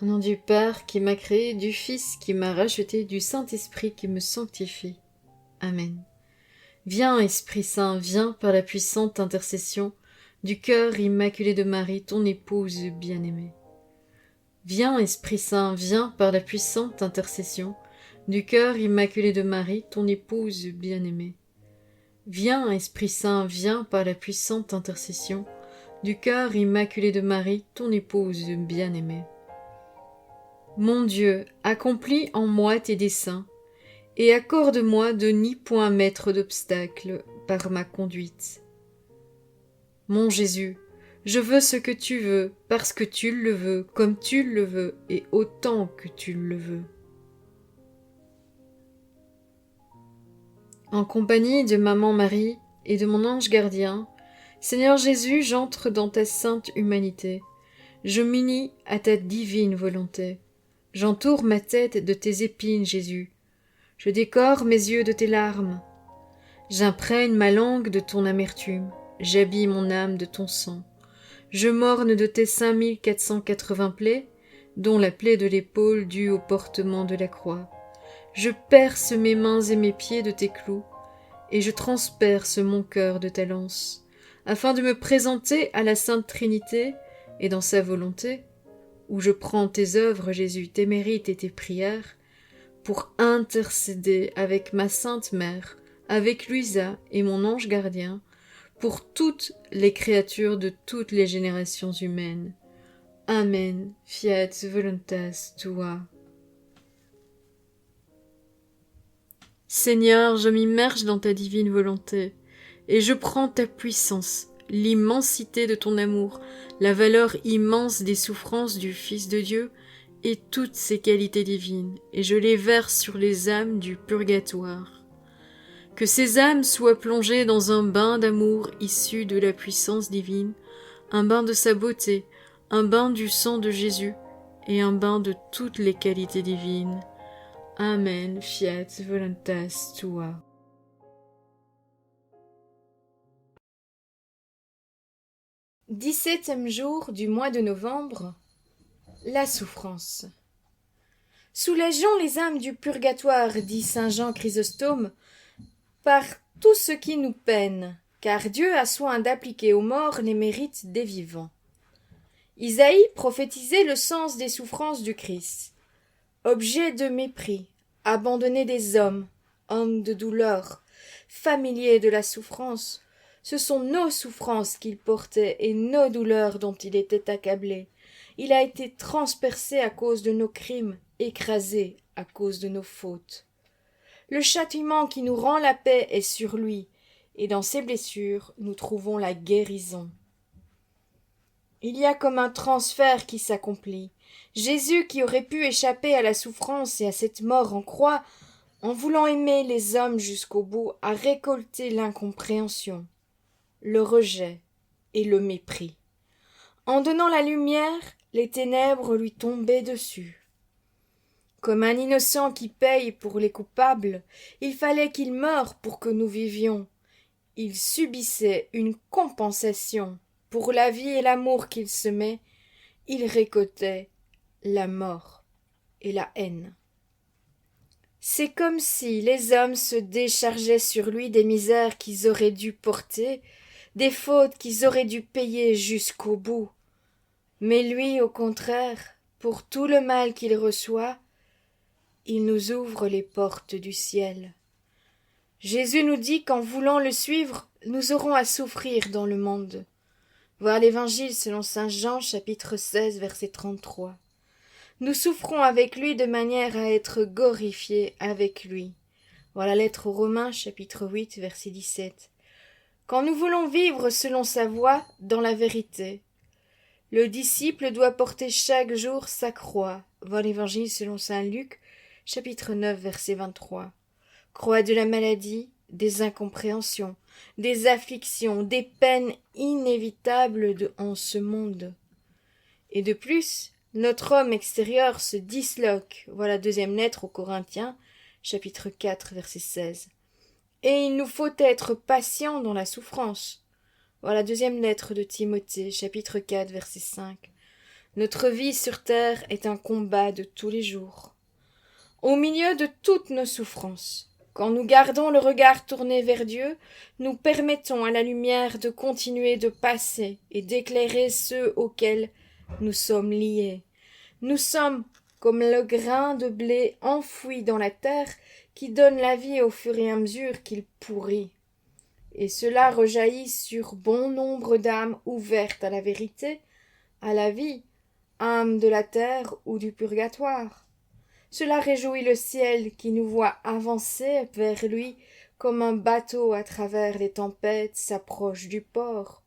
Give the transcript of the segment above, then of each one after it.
Au nom du Père qui m'a créé, du Fils qui m'a racheté, du Saint-Esprit qui me sanctifie. Amen. Viens, Esprit Saint, viens par la puissante intercession du cœur immaculé de Marie, ton épouse bien-aimée. Viens, Esprit Saint, viens par la puissante intercession du cœur immaculé de Marie, ton épouse bien-aimée. Viens, Esprit Saint, viens par la puissante intercession du cœur immaculé de Marie, ton épouse bien-aimée. Mon Dieu, accomplis en moi tes desseins, et accorde-moi de n'y point mettre d'obstacle par ma conduite. Mon Jésus, je veux ce que tu veux, parce que tu le veux, comme tu le veux, et autant que tu le veux. En compagnie de Maman Marie et de mon ange gardien, Seigneur Jésus, j'entre dans ta sainte humanité. Je m'unis à ta divine volonté. J'entoure ma tête de tes épines, Jésus. Je décore mes yeux de tes larmes. J'imprègne ma langue de ton amertume. J'habille mon âme de ton sang. Je morne de tes 5480 plaies, dont la plaie de l'épaule due au portement de la croix. Je perce mes mains et mes pieds de tes clous, et je transperce mon cœur de ta lance, afin de me présenter à la Sainte Trinité et dans sa volonté, où je prends tes œuvres, Jésus, tes mérites et tes prières, pour intercéder avec ma Sainte Mère, avec Luisa et mon ange gardien, pour toutes les créatures de toutes les générations humaines. Amen. Fiat voluntas tua. Seigneur, je m'immerge dans ta divine volonté, et je prends ta puissance, l'immensité de ton amour, la valeur immense des souffrances du Fils de Dieu, et toutes ses qualités divines, et je les verse sur les âmes du purgatoire. Que ces âmes soient plongées dans un bain d'amour issu de la puissance divine, un bain de sa beauté, un bain du sang de Jésus, et un bain de toutes les qualités divines. Amen. Fiat voluntas tua. Dix-septième jour du mois de novembre, la souffrance. Soulageons les âmes du purgatoire, dit saint Jean Chrysostome, par tout ce qui nous peine, car Dieu a soin d'appliquer aux morts les mérites des vivants. Isaïe prophétisait le sens des souffrances du Christ. Objet de mépris, abandonné des hommes, homme de douleur, familier de la souffrance, ce sont nos souffrances qu'il portait et nos douleurs dont il était accablé. Il a été transpercé à cause de nos crimes, écrasé à cause de nos fautes. Le châtiment qui nous rend la paix est sur lui, et dans ses blessures nous trouvons la guérison. Il y a comme un transfert qui s'accomplit. Jésus, qui aurait pu échapper à la souffrance et à cette mort en croix, en voulant aimer les hommes jusqu'au bout, a récolté l'incompréhension, le rejet et le mépris. En donnant la lumière, les ténèbres lui tombaient dessus. Comme un innocent qui paye pour les coupables, il fallait qu'il meure pour que nous vivions. Il subissait une compensation. Pour la vie et l'amour qu'il semait, il récoltait la mort et la haine. C'est comme si les hommes se déchargeaient sur lui des misères qu'ils auraient dû porter, des fautes qu'ils auraient dû payer jusqu'au bout. Mais lui, au contraire, pour tout le mal qu'il reçoit, il nous ouvre les portes du ciel. Jésus nous dit qu'en voulant le suivre, nous aurons à souffrir dans le monde. Voir l'Évangile selon saint Jean, chapitre 16, verset 33. Nous souffrons avec lui de manière à être glorifiés avec lui. Voir la lettre aux Romains, chapitre 8, verset 17. Quand nous voulons vivre selon sa voie, dans la vérité, le disciple doit porter chaque jour sa croix. Voir l'Évangile selon saint Luc, chapitre 9, verset 23. Croix de la maladie, des incompréhensions, des afflictions, des peines inévitables en ce monde. Et de plus, notre homme extérieur se disloque. Voilà la deuxième lettre aux Corinthiens, chapitre 4, verset 16. Et il nous faut être patients dans la souffrance. Voilà la deuxième lettre de Timothée, chapitre 4, verset 5. Notre vie sur terre est un combat de tous les jours. Au milieu de toutes nos souffrances, quand nous gardons le regard tourné vers Dieu, nous permettons à la lumière de continuer de passer et d'éclairer ceux auxquels nous sommes liés. Nous sommes comme le grain de blé enfoui dans la terre qui donne la vie au fur et à mesure qu'il pourrit. Et cela rejaillit sur bon nombre d'âmes ouvertes à la vérité, à la vie, âmes de la terre ou du purgatoire. Cela réjouit le ciel qui nous voit avancer vers lui comme un bateau à travers les tempêtes s'approche du port.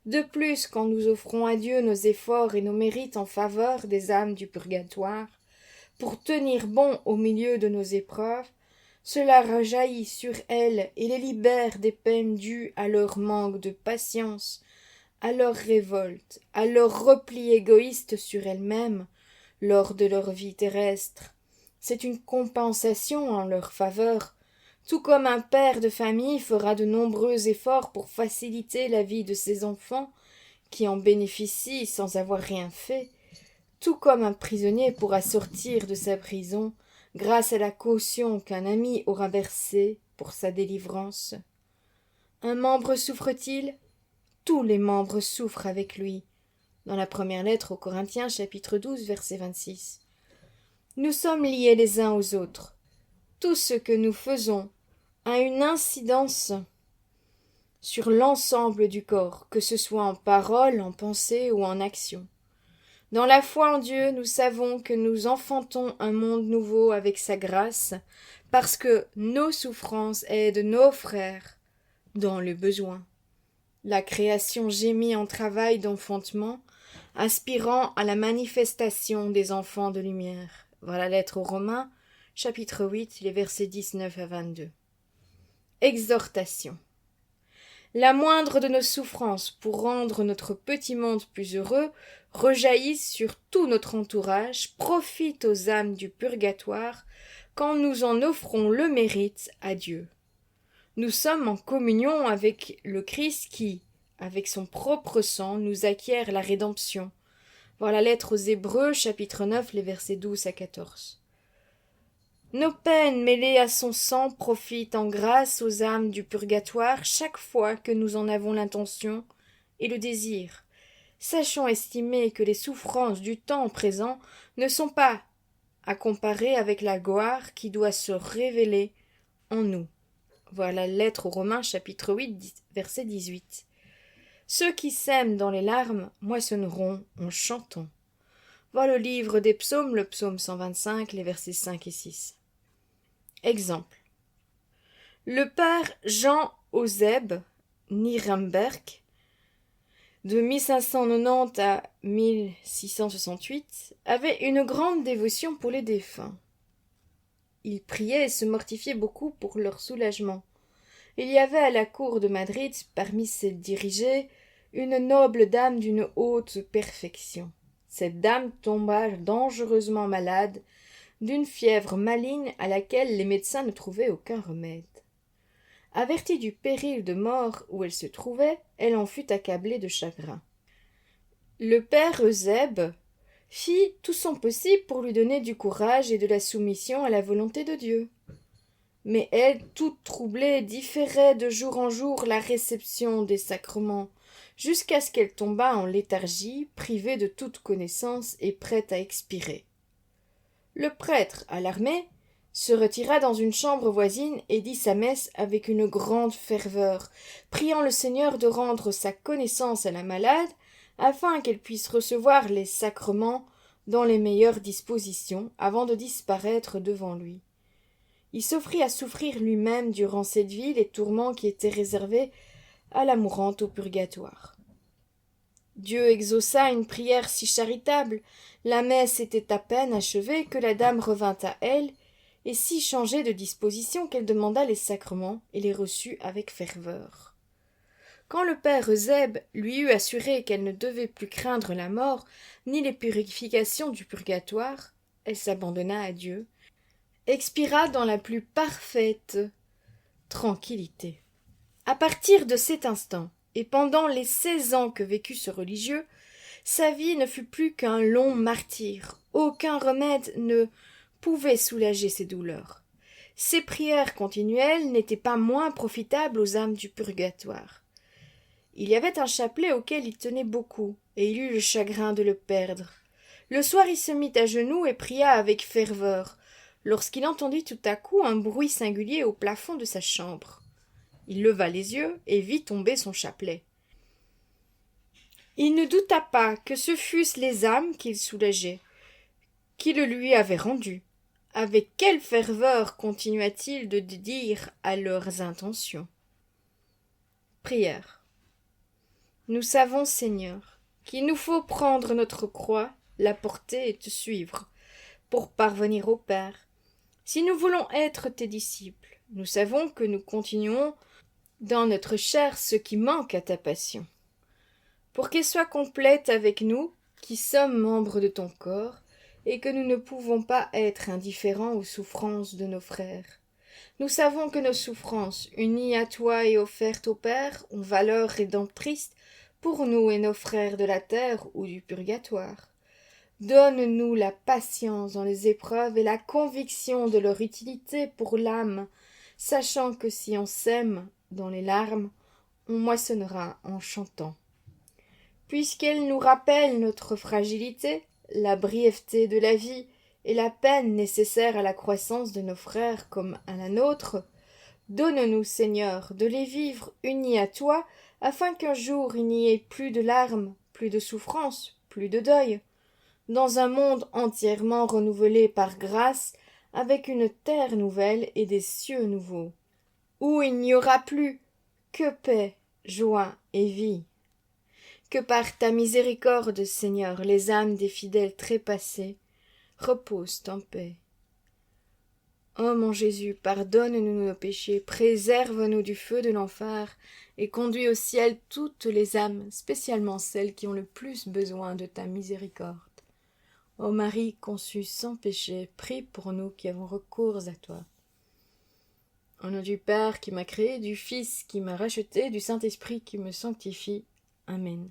De plus, quand nous offrons à Dieu nos efforts et nos mérites en faveur des âmes du purgatoire, pour tenir bon au milieu de nos épreuves, cela rejaillit sur elles et les libère des peines dues à leur manque de patience, à leur révolte, à leur repli égoïste sur elles-mêmes lors de leur vie terrestre. C'est une compensation en leur faveur, tout comme un père de famille fera de nombreux efforts pour faciliter la vie de ses enfants, qui en bénéficient sans avoir rien fait, tout comme un prisonnier pourra sortir de sa prison grâce à la caution qu'un ami aura versée pour sa délivrance. Un membre souffre-t-il? Tous les membres souffrent avec lui. Dans la première lettre aux Corinthiens, chapitre 12, verset 26. Nous sommes liés les uns aux autres. Tout ce que nous faisons a une incidence sur l'ensemble du corps, que ce soit en parole, en pensée ou en action. Dans la foi en Dieu, nous savons que nous enfantons un monde nouveau avec sa grâce, parce que nos souffrances aident nos frères dans le besoin. La création gémit en travail d'enfantement, aspirant à la manifestation des enfants de lumière. Voilà la lettre aux Romains, chapitre 8, les versets 19 à 22. Exhortation. La moindre de nos souffrances pour rendre notre petit monde plus heureux rejaillit sur tout notre entourage, profite aux âmes du purgatoire quand nous en offrons le mérite à Dieu. Nous sommes en communion avec le Christ qui, avec son propre sang, nous acquiert la rédemption. Voir la lettre aux Hébreux, chapitre 9, les versets 12 à 14. Nos peines mêlées à son sang profitent en grâce aux âmes du purgatoire chaque fois que nous en avons l'intention et le désir. Sachons estimer que les souffrances du temps présent ne sont pas à comparer avec la gloire qui doit se révéler en nous. Voilà la lettre aux Romains, chapitre 8, verset 18. Ceux qui sèment dans les larmes moissonneront en chantant. Voilà le livre des psaumes, le psaume 125, les versets 5 et 6. Exemple. Le père Jean Eusèbe Nirenberg, de 1590 à 1668, avait une grande dévotion pour les défunts. Il priait et se mortifiait beaucoup pour leur soulagement. Il y avait à la cour de Madrid, parmi ses dirigés, une noble dame d'une haute perfection. Cette dame tomba dangereusement malade d'une fièvre maligne à laquelle les médecins ne trouvaient aucun remède. Avertie du péril de mort où elle se trouvait, elle en fut accablée de chagrin. Le père Eusèbe fit tout son possible pour lui donner du courage et de la soumission à la volonté de Dieu. Mais elle, toute troublée, différait de jour en jour la réception des sacrements, jusqu'à ce qu'elle tombât en léthargie, privée de toute connaissance et prête à expirer. Le prêtre, alarmé, se retira dans une chambre voisine et dit sa messe avec une grande ferveur, priant le Seigneur de rendre sa connaissance à la malade, afin qu'elle puisse recevoir les sacrements dans les meilleures dispositions, avant de disparaître devant lui. Il s'offrit à souffrir lui-même durant cette vie les tourments qui étaient réservés à la mourante au purgatoire. Dieu exauça une prière si charitable, la messe était à peine achevée que la dame revint à elle, et si changée de disposition qu'elle demanda les sacrements et les reçut avec ferveur. Quand le père Eusèbe lui eut assuré qu'elle ne devait plus craindre la mort, ni les purifications du purgatoire, elle s'abandonna à Dieu, expira dans la plus parfaite tranquillité. À partir de cet instant, et pendant les 16 ans que vécut ce religieux, Sa vie ne fut plus qu'un long martyre. Aucun remède ne pouvait soulager ses douleurs. Ses prières continuelles n'étaient pas moins profitables aux âmes du purgatoire. Il y avait un chapelet auquel il tenait beaucoup, et il eut le chagrin de le perdre. Le soir il se mit à genoux et pria avec ferveur, lorsqu'il entendit tout à coup un bruit singulier au plafond de sa chambre. Il leva les yeux et vit tomber son chapelet. Il ne douta pas que ce fussent les âmes qu'il soulageait, qui le lui avaient rendu. Avec quelle ferveur continua-t-il de dire à leurs intentions. Prière. Nous savons, Seigneur, qu'il nous faut prendre notre croix, la porter et te suivre, pour parvenir au Père. Si nous voulons être tes disciples, nous savons que nous continuons dans notre chair ce qui manque à ta passion. Pour qu'elle soit complète avec nous, qui sommes membres de ton corps, et que nous ne pouvons pas être indifférents aux souffrances de nos frères. Nous savons que nos souffrances, unies à toi et offertes au Père, ont valeur rédemptrice pour nous et nos frères de la terre ou du purgatoire. Donne-nous la patience dans les épreuves et la conviction de leur utilité pour l'âme, sachant que si on sème dans les larmes, on moissonnera en chantant. Puisqu'elle nous rappelle notre fragilité, la brièveté de la vie et la peine nécessaire à la croissance de nos frères comme à la nôtre, donne-nous, Seigneur, de les vivre unis à toi, afin qu'un jour il n'y ait plus de larmes, plus de souffrances, plus de deuil, dans un monde entièrement renouvelé par grâce, avec une terre nouvelle et des cieux nouveaux, où il n'y aura plus que paix, joie et vie. Que par ta miséricorde, Seigneur, les âmes des fidèles trépassés reposent en paix. Ô mon Jésus, pardonne-nous nos péchés, préserve-nous du feu de l'enfer, et conduis au ciel toutes les âmes, spécialement celles qui ont le plus besoin de ta miséricorde. Ô Marie conçue sans péché, prie pour nous qui avons recours à toi. Au nom du Père qui m'a créé, du Fils qui m'a racheté, du Saint-Esprit qui me sanctifie. Amen.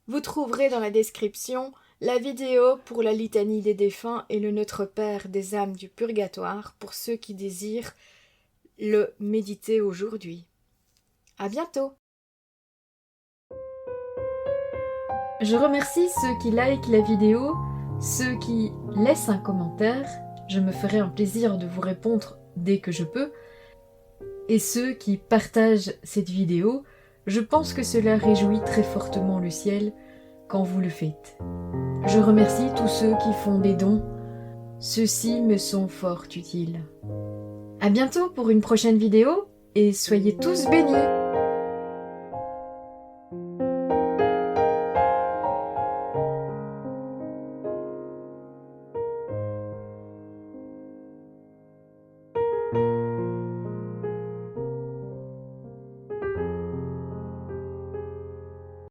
Vous trouverez dans la description la vidéo pour la litanie des défunts et le Notre Père des âmes du purgatoire pour ceux qui désirent le méditer aujourd'hui. À bientôt. Je remercie ceux qui likent la vidéo, ceux qui laissent un commentaire, je me ferai un plaisir de vous répondre dès que je peux, et ceux qui partagent cette vidéo. Je pense que cela réjouit très fortement le ciel quand vous le faites. Je remercie tous ceux qui font des dons. Ceux-ci me sont fort utiles. À bientôt pour une prochaine vidéo et soyez tous bénis!